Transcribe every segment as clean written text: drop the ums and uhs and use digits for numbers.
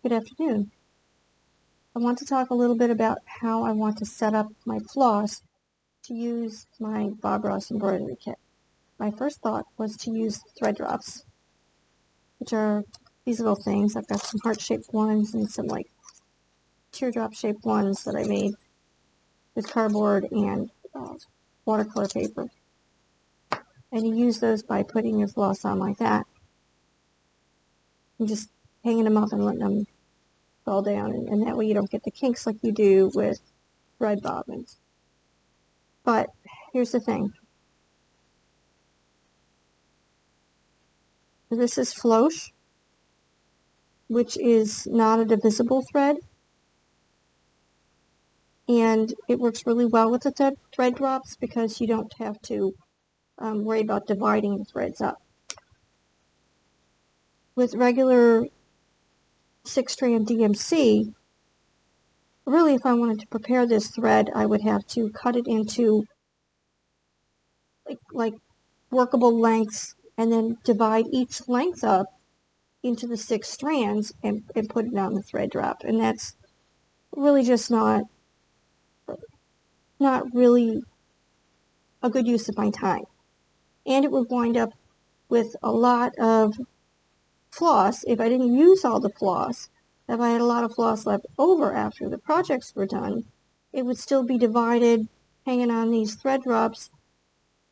Good afternoon. I want to talk a little bit about how I want to set up my floss to use my Bob Ross embroidery kit. My first thought was to use thread drops, which are these little things. I've got some heart-shaped ones and some like teardrop-shaped ones that I made with cardboard and watercolor paper. And you use those by putting your floss on like that and just hanging them up and letting them fall down, and that way you don't get the kinks like you do with thread bobbins. But here's the thing. This is floss, which is not a divisible thread, and it works really well with the thread drops because you don't have to worry about dividing the threads up. With regular 6-strand DMC, really if I wanted to prepare this thread, I would have to cut it into like workable lengths and then divide each length up into the 6 strands and put it on the thread drop. And that's really just not really a good use of my time. And it would wind up with a lot of floss. If I didn't use all the floss, if I had a lot of floss left over after the projects were done, it would still be divided, hanging on these thread drops,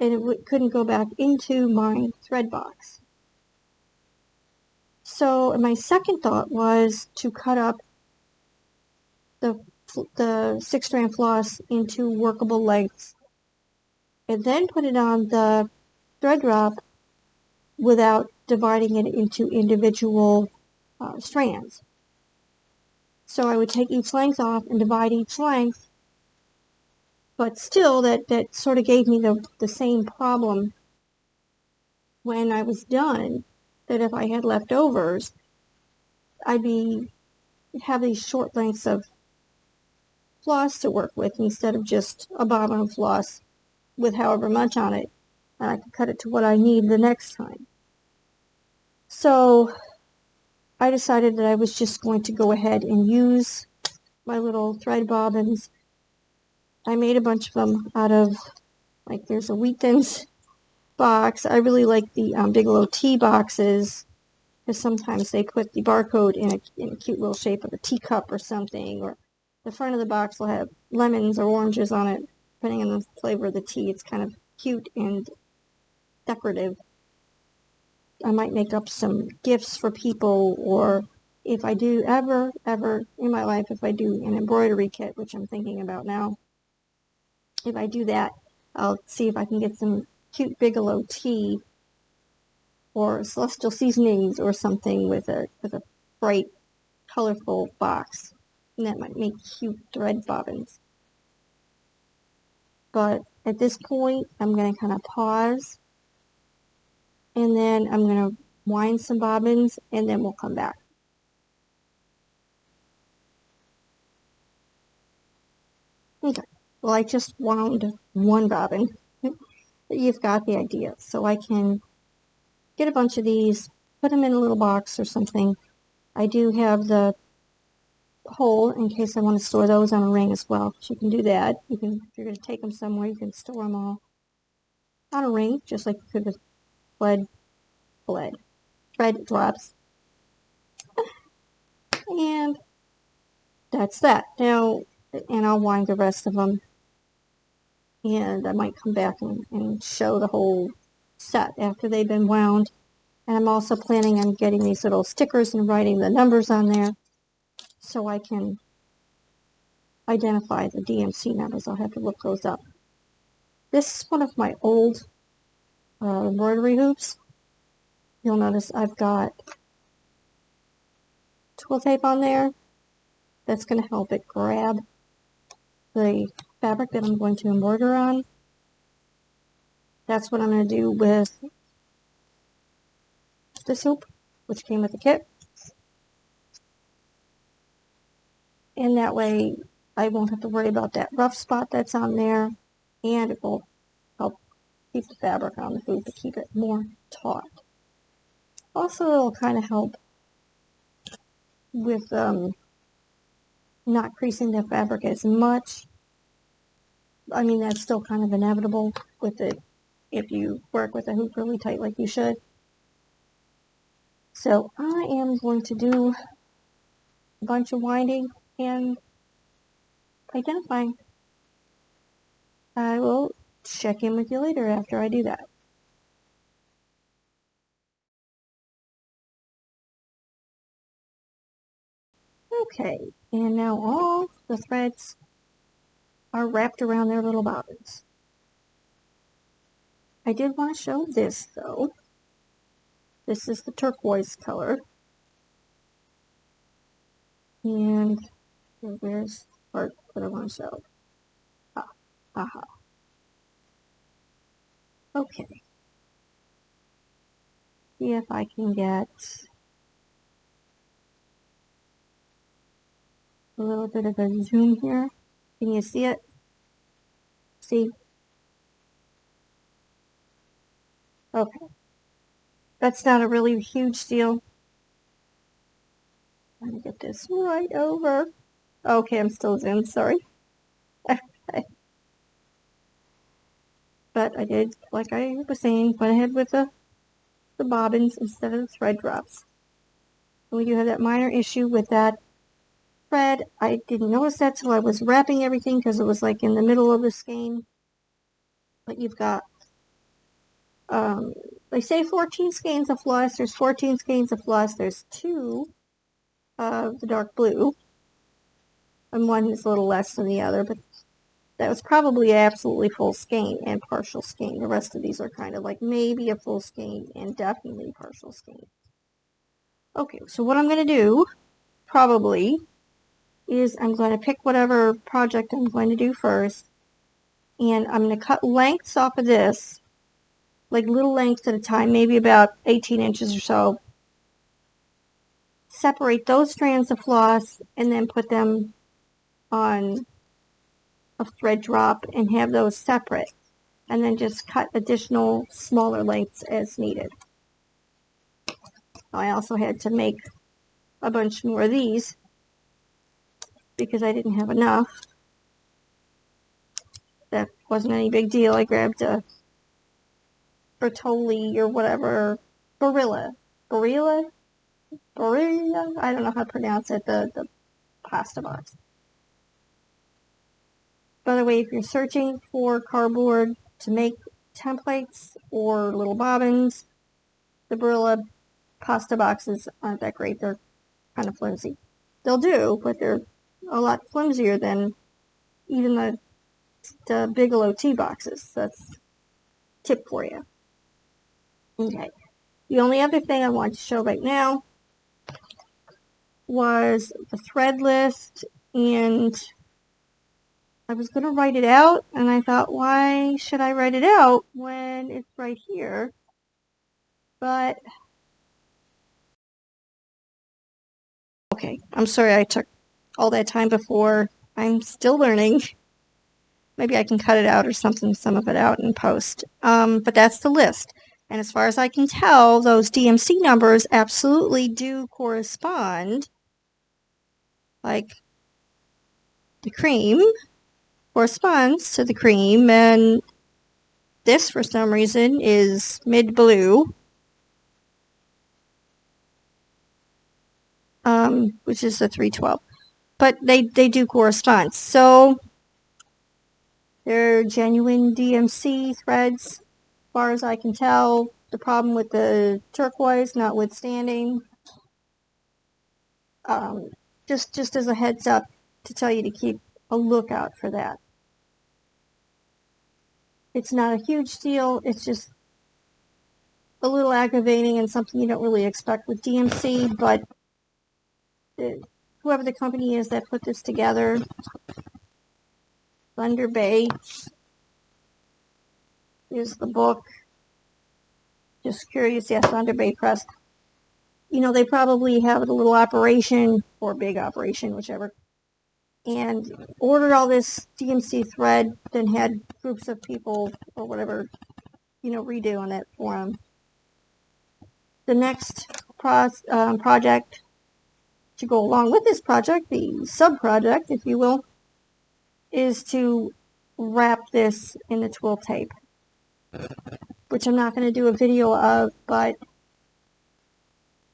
and it couldn't go back into my thread box. So my second thought was to cut up the 6-strand floss into workable lengths and then put it on the thread drop without dividing it into individual strands. So I would take each length off and divide each length, but still that sort of gave me the same problem when I was done, that if I had leftovers, I'd have these short lengths of floss to work with instead of just a bobbin of floss with however much on it, and I could cut it to what I need the next time. So I decided that I was just going to go ahead and use my little thread bobbins. I made a bunch of them out of, like, there's a Wheat Thins box. I really like the Bigelow tea boxes, because sometimes they put the barcode in a cute little shape of a teacup or something, or the front of the box will have lemons or oranges on it, depending on the flavor of the tea. It's kind of cute and decorative. I might make up some gifts for people, or if I do ever in my life, if I do an embroidery kit, which I'm thinking about now, if I do that, I'll see if I can get some cute Bigelow tea or Celestial Seasonings or something with a bright, colorful box, and that might make cute thread bobbins. But at this point, I'm going to kind of pause, and then I'm going to wind some bobbins, and then we'll come back. Okay, well, I just wound one bobbin. You've got the idea. So I can get a bunch of these, put them in a little box or something. I do have the hole in case I want to store those on a ring as well. So you can do that. If you're going to take them somewhere, you can store them all on a ring, just like you could with thread drops. And that's that. Now, and I'll wind the rest of them, and I might come back and show the whole set after they've been wound. And I'm also planning on getting these little stickers and writing the numbers on there so I can identify the DMC numbers. I'll have to look those up. This is one of my old embroidery hoops. You'll notice I've got twill tape on there. That's going to help it grab the fabric that I'm going to embroider on. That's what I'm going to do with this hoop, which came with the kit. And that way I won't have to worry about that rough spot that's on there, and it will help keep the fabric on the hoop to keep it more taut. Also, it'll kind of help with not creasing the fabric as much. I mean, that's still kind of inevitable with it if you work with a hoop really tight like you should. So I am going to do a bunch of winding and identifying. I will check in with you later after I do that. Okay, and now all the threads are wrapped around their little bobbins. I did want to show this though. This is the turquoise color. And where's the part that I want to show? Aha. Okay. See if I can get a little bit of a zoom here. Can you see it? See? Okay. That's not a really huge deal. Let me get this right over. Okay, I'm still zoomed, sorry. Okay. But I did, like I was saying, went ahead with the bobbins instead of the thread drops. And we do have that minor issue with that thread. I didn't notice that till I was wrapping everything because it was like in the middle of the skein. But you've got, they say 14 skeins of floss. There's 14 skeins of floss. There's 2 of the dark blue. And one is a little less than the other, but that was probably absolutely full skein and partial skein. The rest of these are kind of like maybe a full skein and definitely partial skein. Okay, so what I'm going to do, probably, is I'm going to pick whatever project I'm going to do first, and I'm going to cut lengths off of this, like little lengths at a time, maybe about 18 inches or so. Separate those strands of floss, and then put them on a thread drop and have those separate, and then just cut additional smaller lengths as needed. I also had to make a bunch more of these because I didn't have enough. That wasn't any big deal. I grabbed a Bertolli or whatever, Barilla, I don't know how to pronounce it, the pasta box. By the way, if you're searching for cardboard to make templates or little bobbins, the Barilla pasta boxes aren't that great. They're kind of flimsy. They'll do, but they're a lot flimsier than even the Bigelow tea boxes. That's a tip for you. Okay. The only other thing I want to show right now was the thread list, and I was going to write it out, and I thought, why should I write it out when it's right here? But, okay, I'm sorry I took all that time before. I'm still learning. Maybe I can cut it out or something, some of it out in post. But that's the list. And as far as I can tell, those DMC numbers absolutely do correspond. Like, the cream corresponds to the cream, and this, for some reason, is mid-blue, which is the 312. But they do correspond. So, they're genuine DMC threads, as far as I can tell. The problem with the turquoise notwithstanding. Just as a heads up to tell you to keep a lookout for that. It's not a huge deal. It's just a little aggravating and something you don't really expect with DMC, but whoever the company is that put this together, Thunder Bay is the book. Just curious, yes, Thunder Bay Press. You know, they probably have a little operation, or big operation, whichever, and ordered all this DMC thread, then had groups of people, or whatever, you know, redoing it for them. The next project to go along with this project, the sub-project, if you will, is to wrap this in the twill tape, which I'm not going to do a video of, but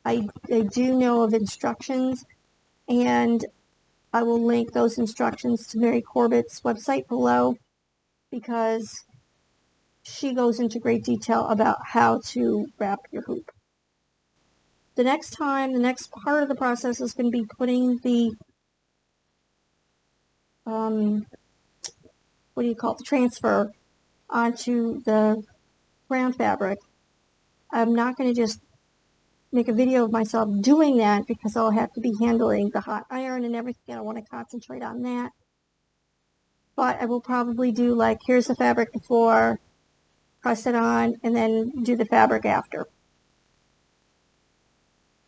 I do know of instructions, and I will link those instructions to Mary Corbett's website below, because she goes into great detail about how to wrap your hoop. The next part of the process is going to be putting the, the transfer onto the ground fabric. I'm not going to just make a video of myself doing that, because I'll have to be handling the hot iron and everything. I want to concentrate on that. But I will probably do, like, here's the fabric before, press it on, and then do the fabric after.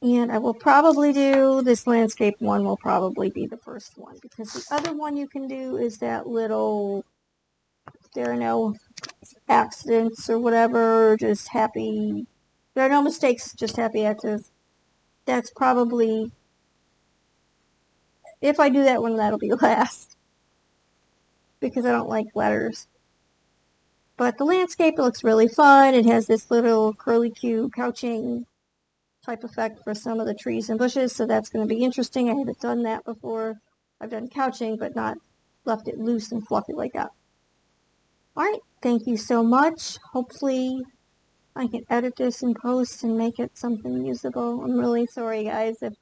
And I will probably do this landscape one, will probably be the first one, because the other one you can do is that little, there are no accidents or whatever, just happy, there are no mistakes, just happy accidents. That's probably, if I do that one, that'll be last, because I don't like letters. But the landscape looks really fun. It has this little curly Q couching type effect for some of the trees and bushes, so that's going to be interesting. I haven't done that before. I've done couching, but not left it loose and fluffy like that. Alright, thank you so much. Hopefully I can edit this in post and make it something usable. I'm really sorry, guys, if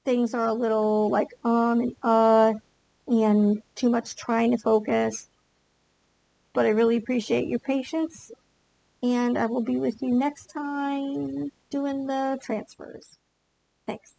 things are a little like and too much trying to focus. But I really appreciate your patience, and I will be with you next time doing the transfers. Thanks.